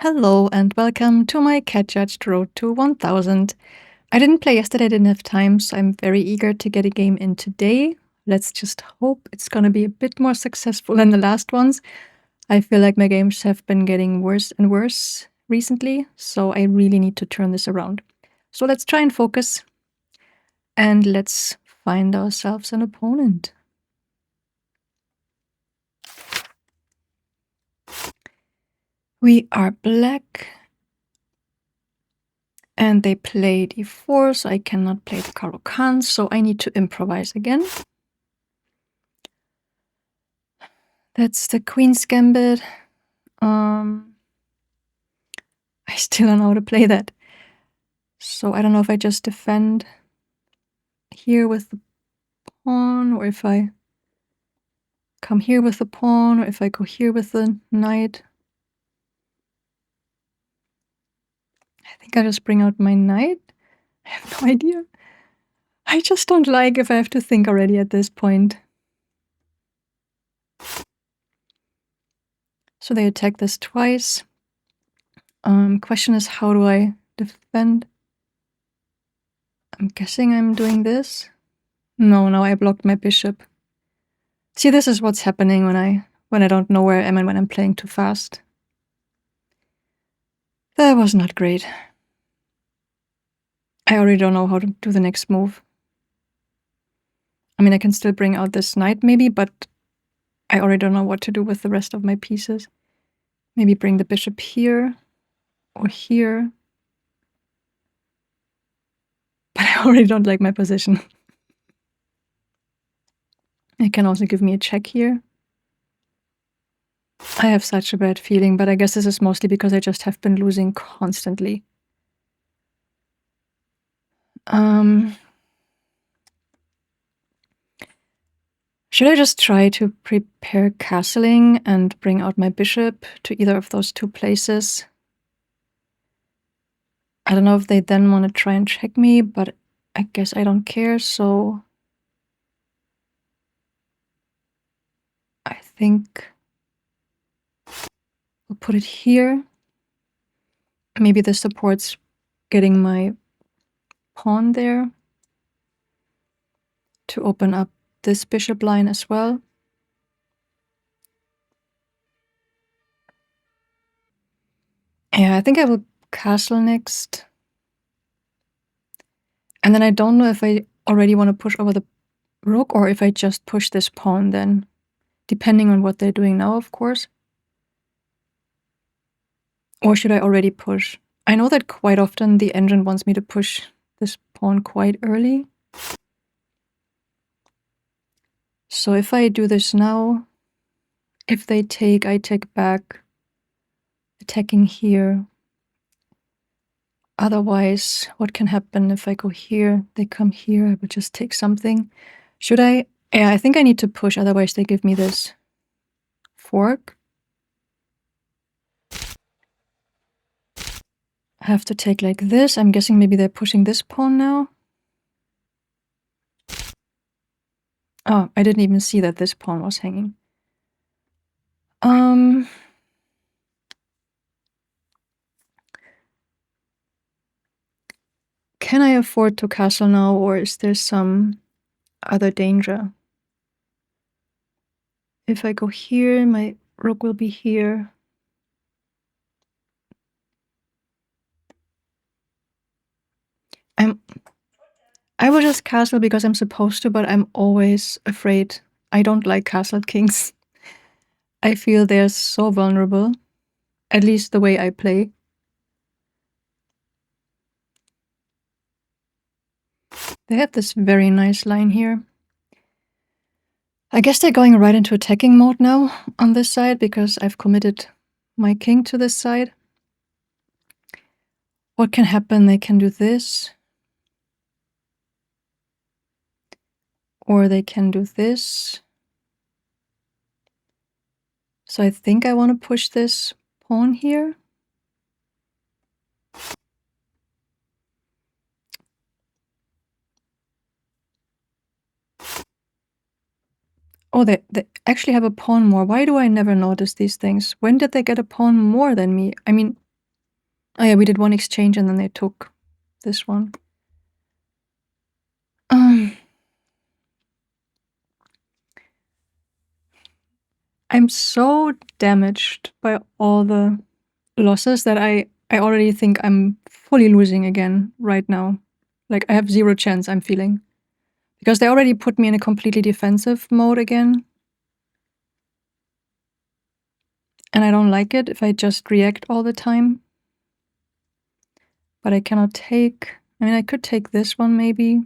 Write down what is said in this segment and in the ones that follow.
Hello and welcome to my Cat Judged Road to 1000. I didn't play yesterday, I didn't have time, so I'm very eager to get a game in today. Let's just hope it's gonna be a bit more successful than the last ones. I feel like my games have been getting worse and worse recently, so I really need to turn this around. So let's try and focus, and let's find ourselves an opponent. We are black. And they play d4, so I cannot play the Caro-Kann, so I need to improvise again. That's the Queen's Gambit. I still don't know how to play that. So I don't know if I just defend here with the pawn, or if I come here with the pawn, or if I go here with the knight. I think I just bring out my knight. I have no idea. I just don't like if I have to think already at this point. So they attack this twice. Question is, how do I defend? I'm guessing I'm doing this. No, I blocked my bishop. See, this is what's happening when I don't know where I am and when I'm playing too fast. That was not great. I already don't know how to do the next move. I mean, I can still bring out this knight maybe, but I already don't know what to do with the rest of my pieces. Maybe bring the bishop here or here. But I already don't like my position. It can also give me a check here. I have such a bad feeling, but I guess this is mostly because I just have been losing constantly. Should I just try to prepare castling and bring out my bishop to either of those two places? I don't know if they then want to try and check me, but I guess I don't care, so I think I'll put it here. Maybe this supports getting my pawn there to open up this bishop line as well. Yeah, I think I will castle next. And then I don't know if I already want to push over the rook or if I just push this pawn then, depending on what they're doing now, of course. Or should I already push? I know that quite often the engine wants me to push this pawn quite early. So if I do this now, if they take, I take back, attacking here. Otherwise, what can happen if I go here, they come here, I would just take something. Should I? Yeah, I think I need to push, otherwise they give me this fork. I have to take like this. I'm guessing maybe they're pushing this pawn now. Oh, I didn't even see that this pawn was hanging. Can I afford to castle now, or is there some other danger? If I go here, my rook will be here. I will just castle because I'm supposed to, but I'm always afraid. I don't like castled kings. I feel they're so vulnerable, at least the way I play. They have this very nice line here. I guess they're going right into attacking mode now on this side because I've committed my king to this side. What can happen? They can do this. Or they can do this. So I think I want to push this pawn here. Oh, they actually have a pawn more. Why do I never notice these things? When did they get a pawn more than me? I mean, Oh yeah, we did one exchange and then they took this one. I'm so damaged by all the losses that I already think I'm fully losing again right now. Like, I have zero chance, I'm feeling. Because they already put me in a completely defensive mode again. And I don't like it if I just react all the time. But I cannot take... I mean, I could take this one maybe.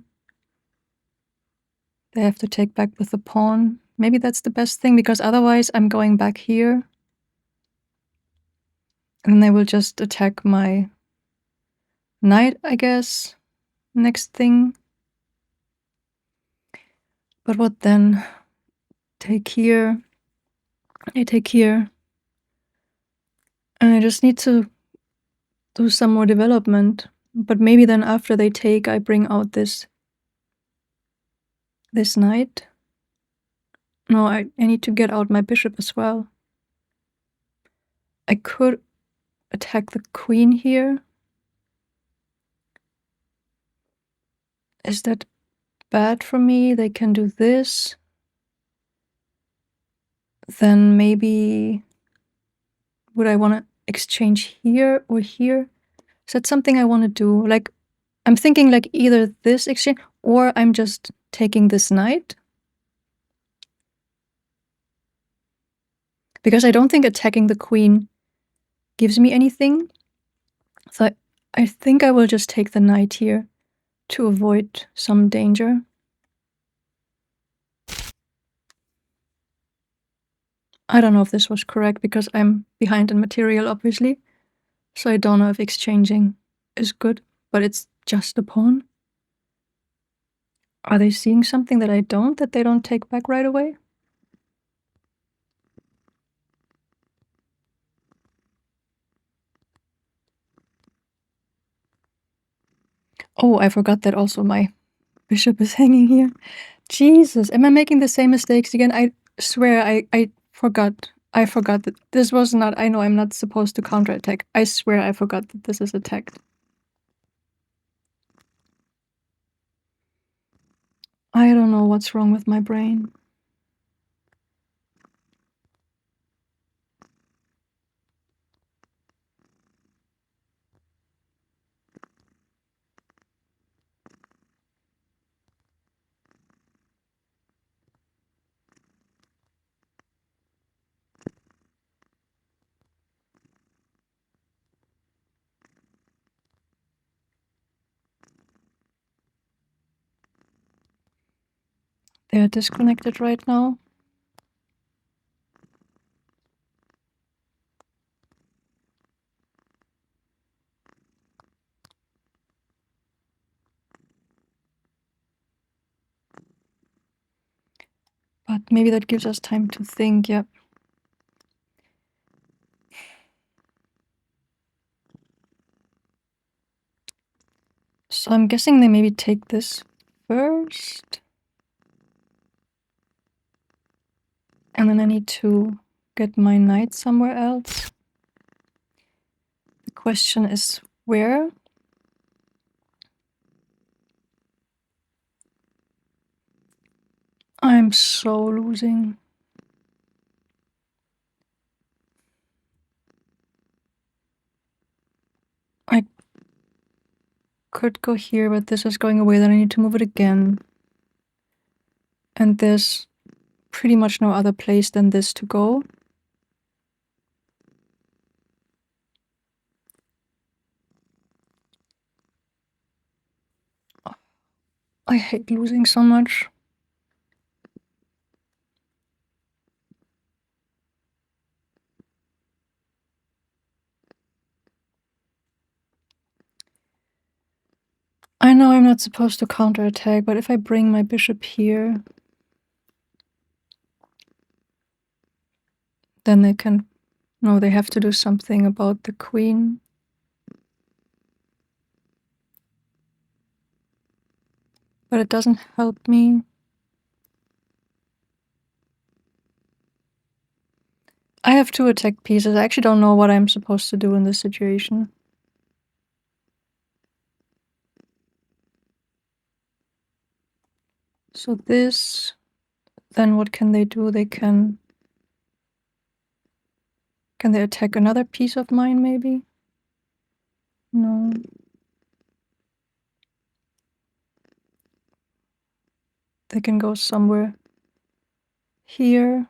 They have to take back with the pawn. Maybe that's the best thing, because otherwise I'm going back here. And they will just attack my knight, I guess. Next thing. But what then? Take here. I take here. And I just need to do some more development. But maybe then after they take, I bring out this knight. No, I need to get out my bishop as well. I could attack the queen here. Is that bad for me? They can do this. Then maybe... would I want to exchange here or here? Is that something I want to do? Like, I'm thinking like either this exchange or I'm just taking this knight. Because I don't think attacking the queen gives me anything. So I think I will just take the knight here to avoid some danger. I don't know if this was correct because I'm behind in material, obviously. So I don't know if exchanging is good, but it's just a pawn. Are they seeing something that I don't, that they don't take back right away? Oh, I forgot that also my bishop is hanging here. Jesus, am I making the same mistakes again? I swear I forgot. I forgot that this was not... I know I'm not supposed to counterattack. I swear I forgot that this is attacked. I don't know what's wrong with my brain. They're disconnected right now. But maybe that gives us time to think, yeah. So I'm guessing they maybe take this first. And then I need to get my knight somewhere else. The question is where? I'm so losing. I could go here, but this is going away, then I need to move it again. And there's pretty much no other place than this to go. I hate losing so much. I know I'm not supposed to counterattack, but if I bring my bishop here, then they can... No, they have to do something about the queen. But it doesn't help me. I have two attack pieces. I actually don't know what I'm supposed to do in this situation. So this, then what can they do? They can they attack another piece of mine maybe? No. They can go somewhere here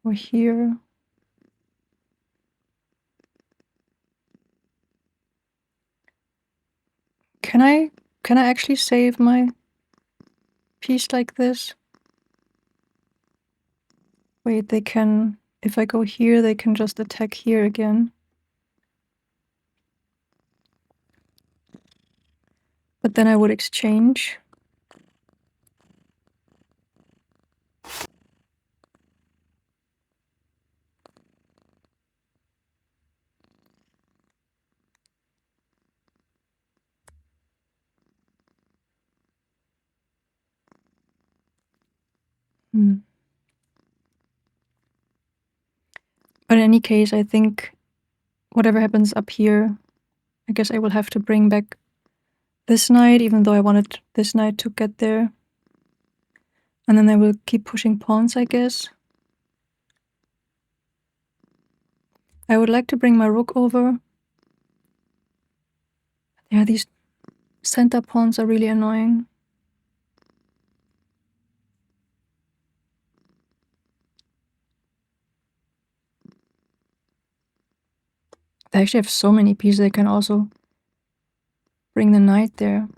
or here. Can I actually save my piece like this? Wait, they can, if I go here, they can just attack here again. But then I would exchange. But in any case, I think whatever happens up here, I guess I will have to bring back this knight, even though I wanted this knight to get there. And then I will keep pushing pawns, I guess. I would like to bring my rook over. Yeah, these center pawns are really annoying. They actually have so many pieces, I can also bring the knight there.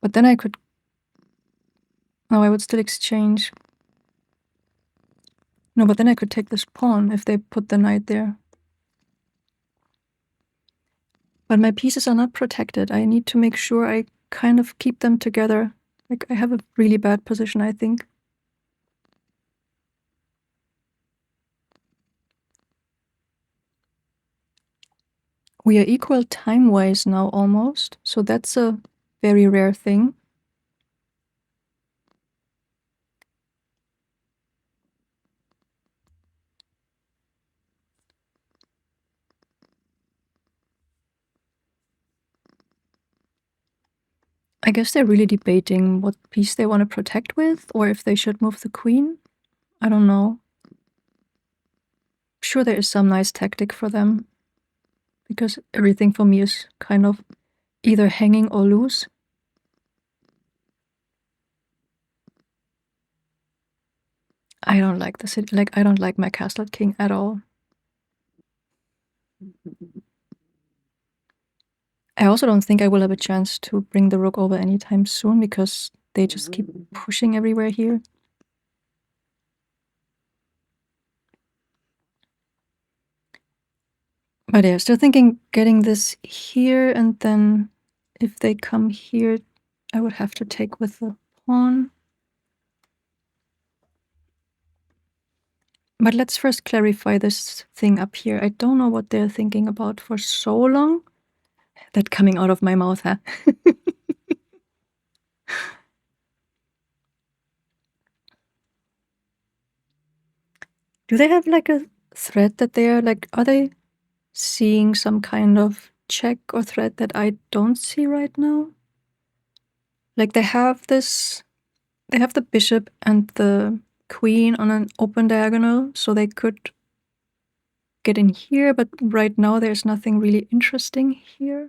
But then I could... No, I would still exchange. No, but then I could take this pawn if they put the knight there. But my pieces are not protected. I need to make sure I kind of keep them together. Like, I have a really bad position, I think. We are equal time-wise now almost, so that's a very rare thing. I guess they're really debating what piece they want to protect with, or if they should move the queen. I don't know. I'm sure there is some nice tactic for them, because everything for me is kind of either hanging or loose. I don't like the city, like, I don't like my castle king at all. I also don't think I will have a chance to bring the rook over anytime soon, because they just keep pushing everywhere here. But yeah, still thinking getting this here, and then if they come here, I would have to take with the pawn. But let's first clarify this thing up here. I don't know what they're thinking about for so long. That coming out of my mouth, huh? Do they have like a thread that they are like, are they seeing some kind of check or thread that I don't see right now? Like, they have this, they have the bishop and the queen on an open diagonal, so they could get in here, but right now there's nothing really interesting here.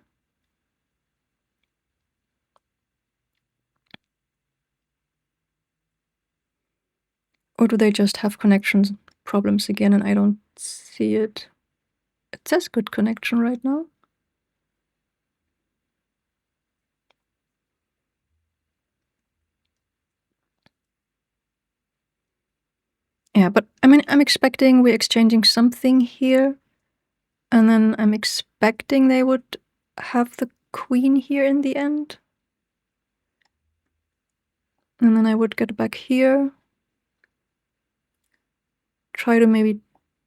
Or do they just have connection problems again and I don't see it? It says good connection right now. Yeah, but I mean, I'm expecting we're exchanging something here, and then I'm expecting they would have the queen here in the end. And then I would get back here, try to maybe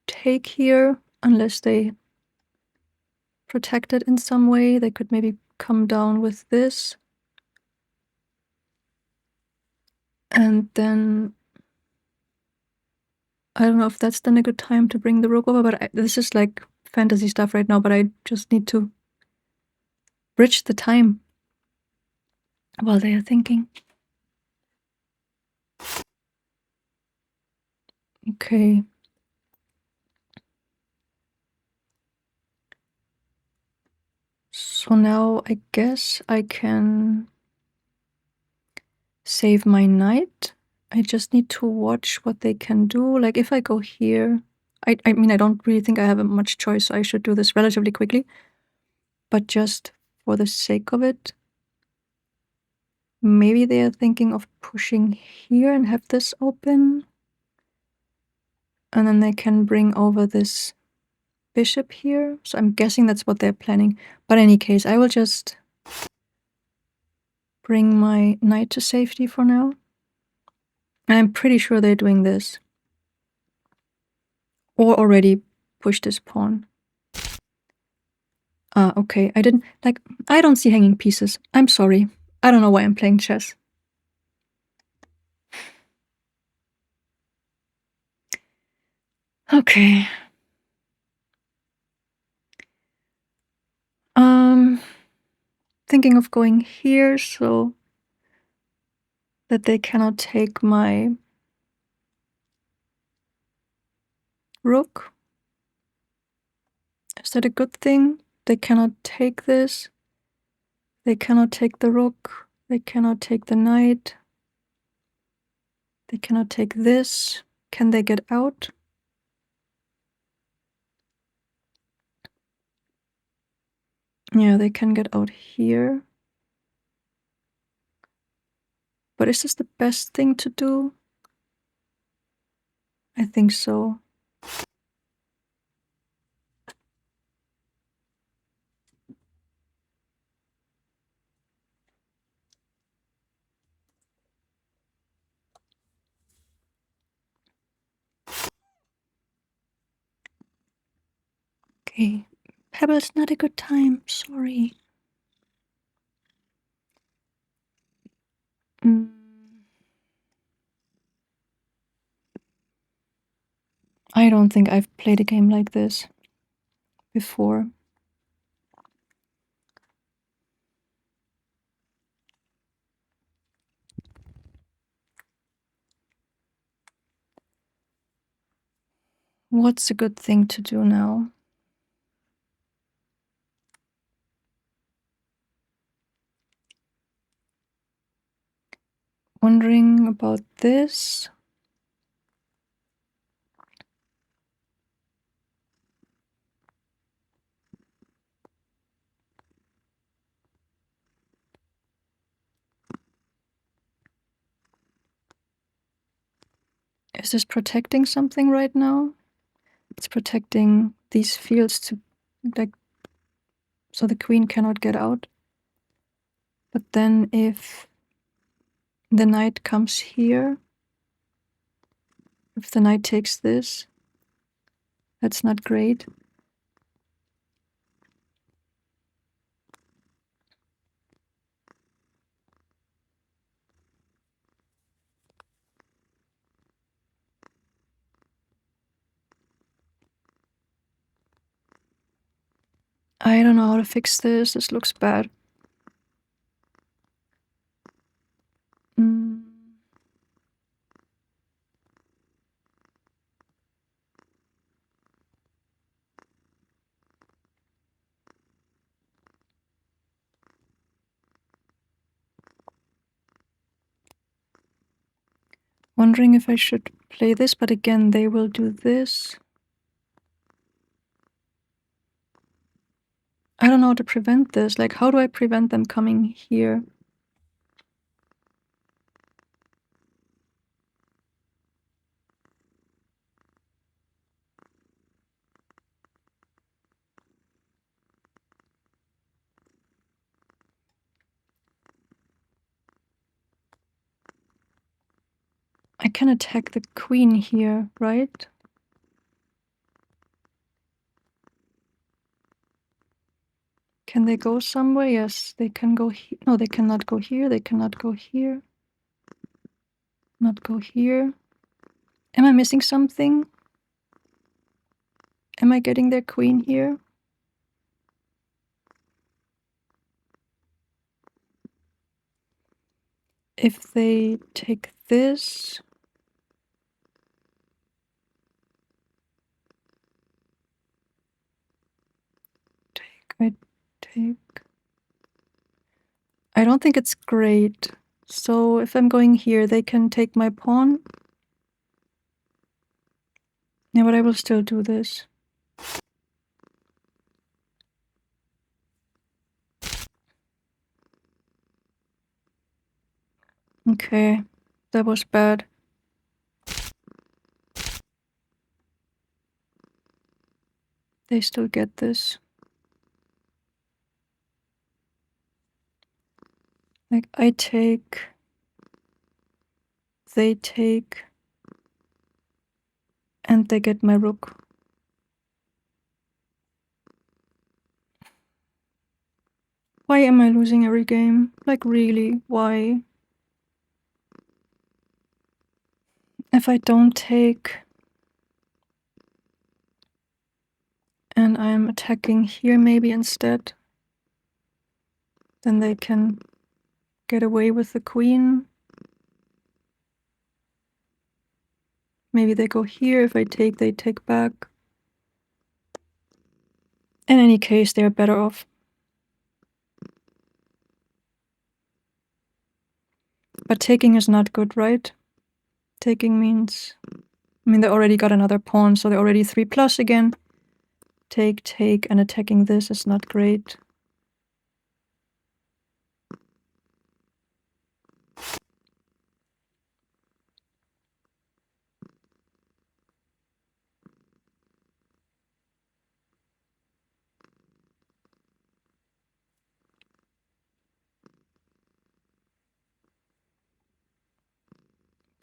take here, unless they protect it in some way. They could maybe come down with this. And then I don't know if that's then a good time to bring the rook over, but this is like fantasy stuff right now, but I just need to bridge the time. while they are thinking. Okay. So now I guess I can save my knight. I just need to watch what they can do. Like if I go here, I mean, I don't really think I have much choice, so I should do this relatively quickly. But just for the sake of it, maybe they are thinking of pushing here and have this open. And then they can bring over this bishop here. So I'm guessing that's what they're planning. But in any case, I will just bring my knight to safety for now. And I'm pretty sure they're doing this. Or already pushed this pawn. Okay, I don't see hanging pieces. I'm sorry. I don't know why I'm playing chess. Okay. Thinking of going here so that they cannot take my rook. Is that a good thing? They cannot take this. They cannot take the rook. They cannot take the knight. They cannot take this. Can they get out? Yeah, they can get out here. But is this the best thing to do? I think so. Okay. Pebble's not a good time. Sorry. I don't think I've played a game like this before. What's a good thing to do now? Wondering about this. Is this protecting something right now? It's protecting these fields to, like, so the queen cannot get out. But then if the knight comes here, if the knight takes this, that's not great. I don't know how to fix this. This looks bad. Wondering if I should play this, but again, they will do this. I don't know how to prevent this. Like, how do I prevent them coming here? I can attack the queen here, right? Can they go somewhere? Yes, they can go here. No, they cannot go here. They cannot go here. Not go here. Am I missing something? Am I getting their queen here? if they take this, I take. I don't think it's great. So if I'm going here, they can take my pawn. Yeah, but I will still do this. Okay, that was bad. They still get this. Like, I take, they take, and they get my rook. Why am I losing every game? Like, really, why? If I don't take, and I'm attacking here maybe instead, then they can get away with the queen. Maybe they go here. If I take, they take back. In any case, they're better off. But taking is not good, right? Taking means, I mean, they already got another pawn, so they're already 3+ again. Take, and attacking this is not great.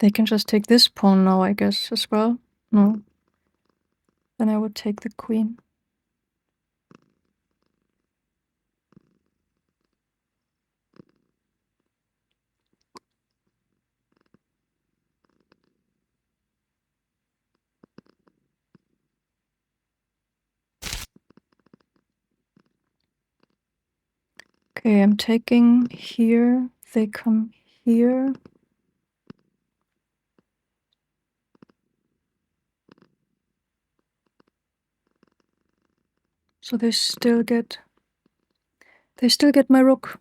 They can just take this pawn now, I guess, as well. No. Then I would take the queen. Okay, I'm taking here. They come here. So they still get my rook.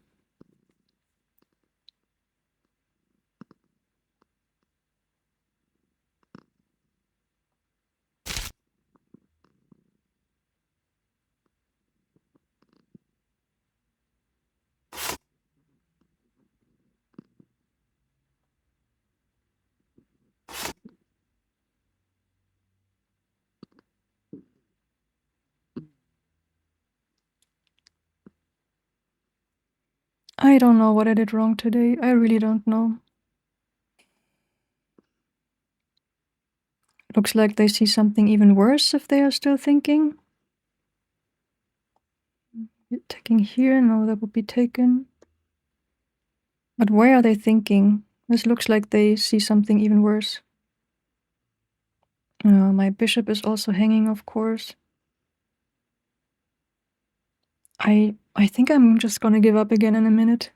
I don't know what I did wrong today. I really don't know. Looks like they see something even worse if they are still thinking. Taking here? No, that would be taken. But why are they thinking? This looks like they see something even worse. My bishop is also hanging, of course. I think I'm just gonna give up again in a minute.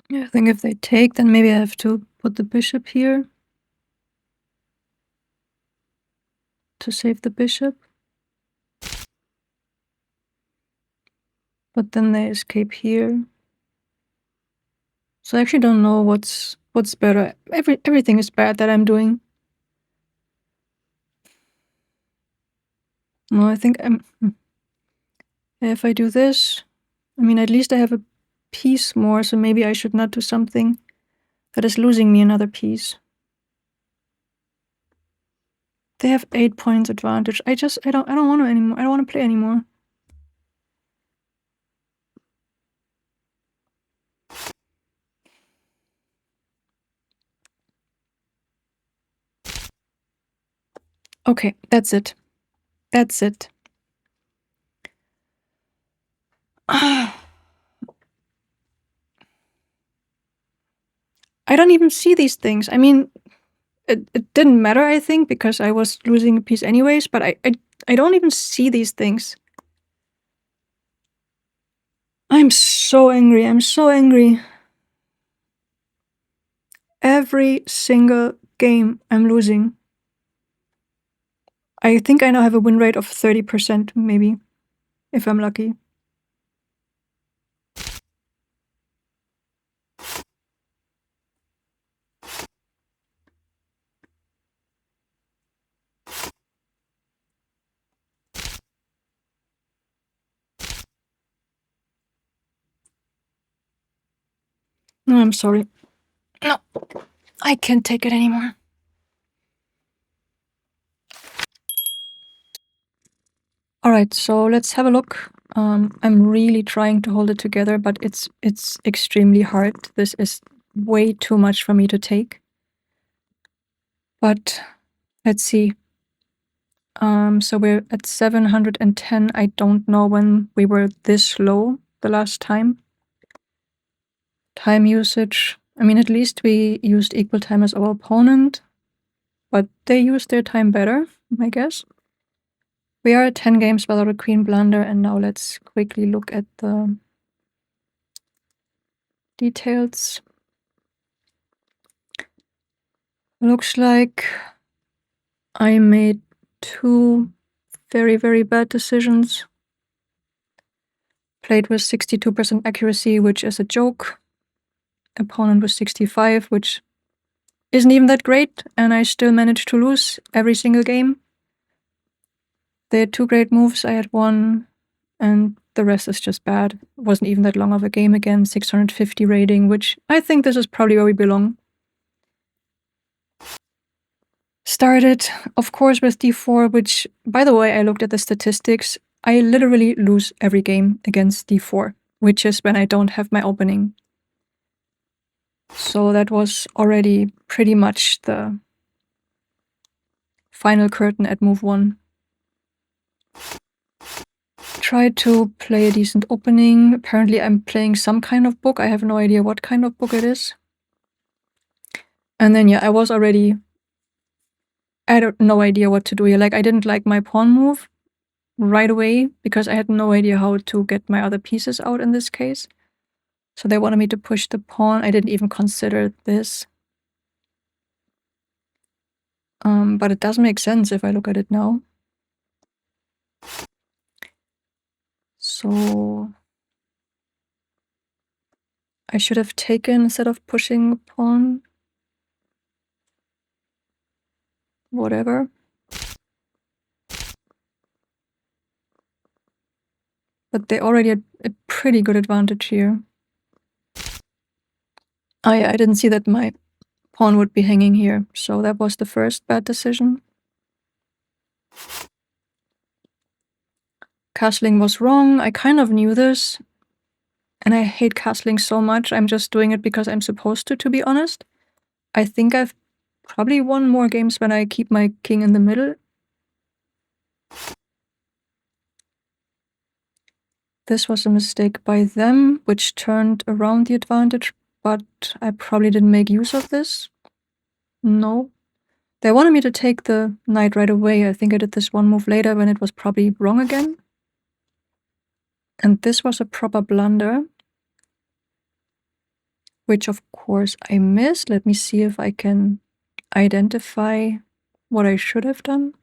Yeah, I think if they take, then maybe I have to put the bishop here to save the bishop. But then they escape here. So I actually don't know what's better. Everything is bad that I'm doing. No, I think if I do this, I mean, at least I have a piece more, so maybe I should not do something that is losing me another piece. They have 8 points advantage. I don't want to anymore. I don't want to play anymore. Okay, that's it. That's it. I don't even see these things. I mean, it didn't matter, I think, because I was losing a piece anyways, but I don't even see these things. I'm so angry. I'm so angry. Every single game I'm losing. I think I now have a win rate of 30%, maybe, if I'm lucky. No, I'm sorry. No, I can't take it anymore. All right, so let's have a look. I'm really trying to hold it together, but it's extremely hard. This is way too much for me to take. But let's see. So we're at 710. I don't know when we were this low the last time. Time usage. I mean, at least we used equal time as our opponent, but they used their time better, I guess. We are at 10 games without a queen blunder, and now let's quickly look at the details. Looks like I made 2 very, very bad decisions. Played with 62% accuracy, which is a joke. Opponent was 65, which isn't even that great, and I still managed to lose every single game. They had 2 great moves, I had 1, and the rest is just bad. It wasn't even that long of a game again, 650 rating, which I think this is probably where we belong. Started, of course, with d4, which, by the way, I looked at the statistics. I literally lose every game against d4, which is when I don't have my opening. So that was already pretty much the final curtain at move 1. Tried to play a decent opening. Apparently I'm playing some kind of book. I have no idea what kind of book it is. And then, yeah, I was already... I had no idea what to do here. Like, I didn't like my pawn move right away because I had no idea how to get my other pieces out in this case. So they wanted me to push the pawn. I didn't even consider this. But it does make sense if I look at it now. So I should have taken instead of pushing a pawn. Whatever. But they already had a pretty good advantage here. I didn't see that my pawn would be hanging here, so that was the first bad decision. Castling was wrong. I kind of knew this. And I hate castling so much. I'm just doing it because I'm supposed to be honest. I think I've probably won more games when I keep my king in the middle. This was a mistake by them, which turned around the advantage, but I probably didn't make use of this. No. They wanted me to take the knight right away. I think I did this one move later when it was probably wrong again. And this was a proper blunder, which of course I missed. Let me see if I can identify what I should have done.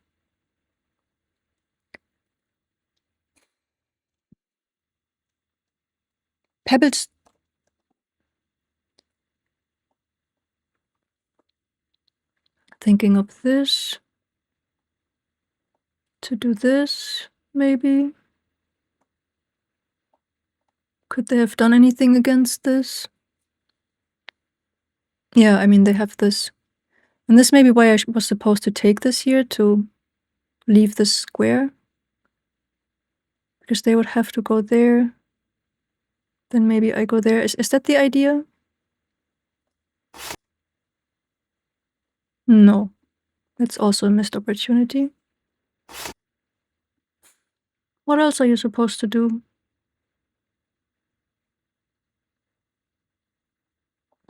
Pebbles. Thinking of this. To do this, maybe. Could they have done anything against this? Yeah, I mean, they have this. And this may be why I was supposed to take this here to leave this square. Because they would have to go there. Then maybe I go there. Is that the idea? No. That's also a missed opportunity. What else are you supposed to do?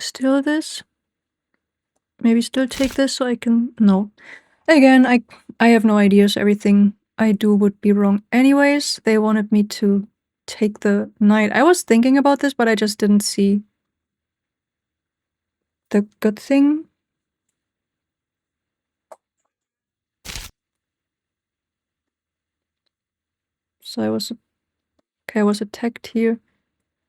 Still this? Maybe still take this so I can... No. Again, I have no ideas. Everything I do would be wrong anyways. They wanted me to take the knight. I was thinking about this, but I just didn't see the good thing. So I was... Okay, I was attacked here.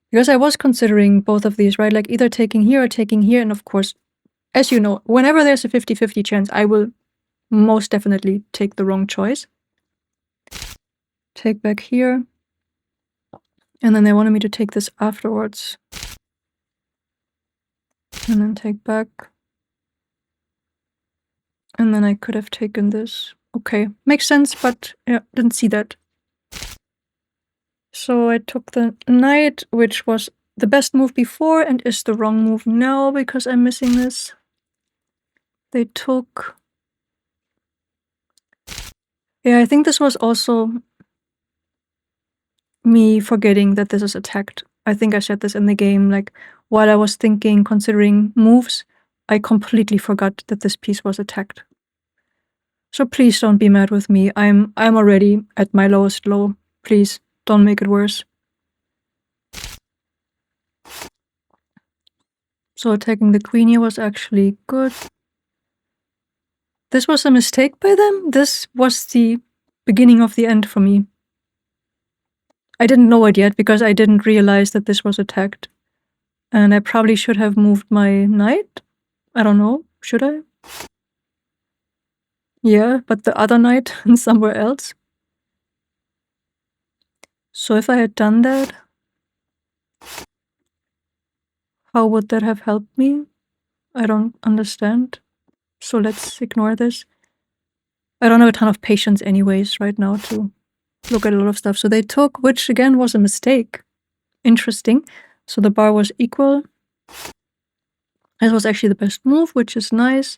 Because I was considering both of these, right? Like either taking here or taking here. And of course, as you know, whenever there's a 50-50 chance, I will most definitely take the wrong choice. Take back here. And then they wanted me to take this afterwards. And then take back. And then I could have taken this. Okay, makes sense, but yeah, didn't see that. So I took the knight, which was the best move before and is the wrong move now because I'm missing this. They took... Yeah, I think this was also me forgetting that this is attacked. I think I said this in the game, like while I was thinking, considering moves, I completely forgot that this piece was attacked. So please don't be mad with me. I'm already at my lowest low. Please don't make it worse. So attacking the queen here was actually good. This was a mistake by them. This was the beginning of the end for me. I didn't know it yet because I didn't realize that this was attacked. And I probably should have moved my knight. I don't know. Should I? Yeah, but the other knight somewhere else. So if I had done that, how would that have helped me? I don't understand. So let's ignore this. I don't have a ton of patience anyways right now to look at a lot of stuff. So they took, which again was a mistake. Interesting. So the bar was equal. This was actually the best move, which is nice.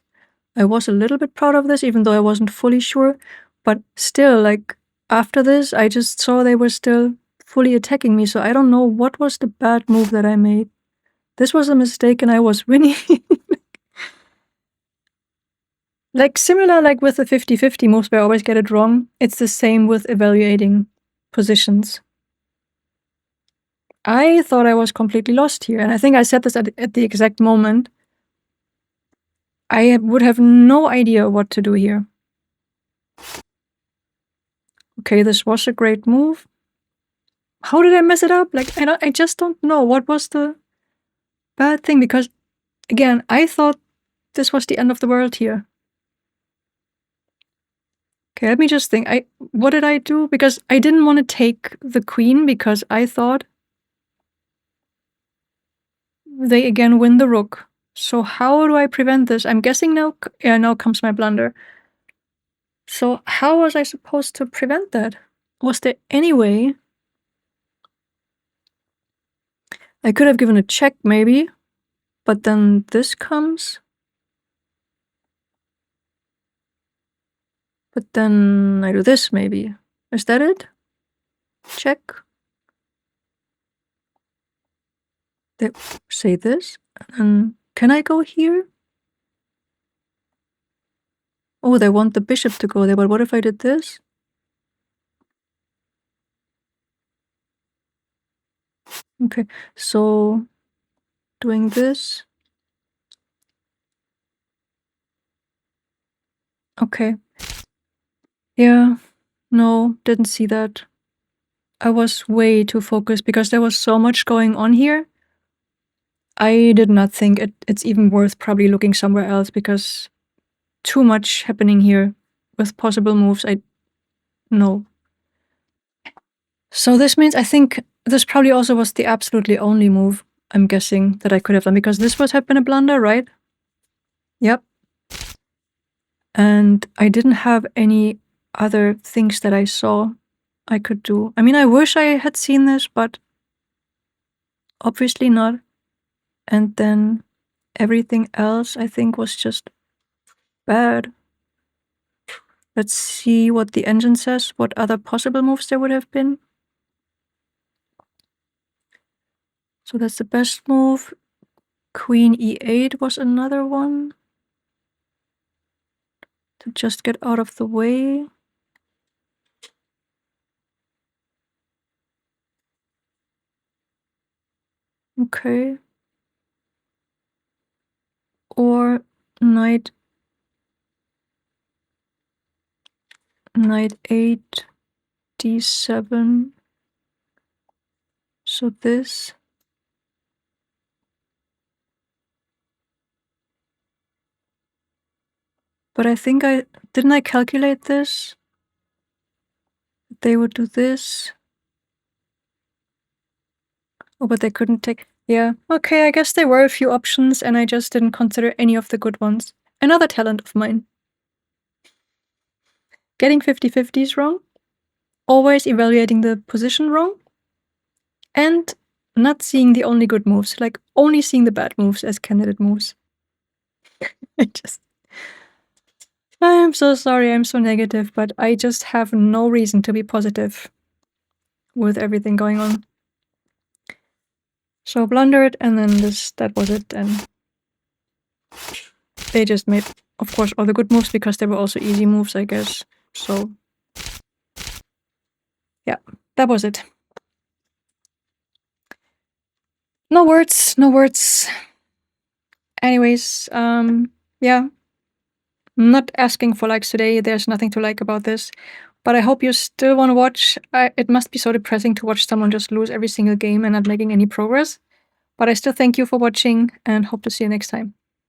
I was a little bit proud of this, even though I wasn't fully sure. But still, like, after this, I just saw they were still fully attacking me. So I don't know what was the bad move that I made. This was a mistake and I was winning. Like, similar like with the 50-50 moves where I always get it wrong, it's the same with evaluating positions. I thought I was completely lost here, and I think I said this at the exact moment. I would have no idea what to do here. Okay, this was a great move. How did I mess it up? Like, I just don't know. What was the bad thing? Because, again, I thought this was the end of the world here. Okay, let me just think. What did I do? Because I didn't want to take the queen because I thought they again win the rook. So how do I prevent this? I'm guessing now, yeah, now comes my blunder. So how was I supposed to prevent that? Was there any way? I could have given a check maybe, but then this comes. But then I do this maybe. Is that it? Check. They say this. And can I go here? Oh, they want the bishop to go there, but what if I did this? Okay, so doing this. Okay. Yeah, no, didn't see that. I was way too focused because there was so much going on here. I did not think it's even worth probably looking somewhere else because too much happening here with possible moves. No. So this means I think this probably also was the absolutely only move, I'm guessing, that I could have done because this would have been a blunder, right? Yep. And I didn't have any other things that I saw I could do. I mean, I wish I had seen this, but obviously not. And then everything else I think was just bad. Let's see what the engine says, what other possible moves there would have been. So that's the best move. Queen e8 was another one to just get out of the way. Okay. Or knight 8 d7. So this. But I think didn't I calculate this? They would do this. Oh, but they couldn't take. Yeah, okay, I guess there were a few options and I just didn't consider any of the good ones. Another talent of mine. Getting 50-50s wrong, always evaluating the position wrong, and not seeing the only good moves, like only seeing the bad moves as candidate moves. I'm so sorry, I'm so negative, but I just have no reason to be positive with everything going on. So blundered, and then that was it, and they just made, of course, all the good moves because they were also easy moves, I guess. So yeah, that was it. No words, no words. Anyways, yeah. I'm not asking for likes today, there's nothing to like about this. But I hope you still want to watch. It must be so depressing to watch someone just lose every single game and not making any progress. But I still thank you for watching and hope to see you next time.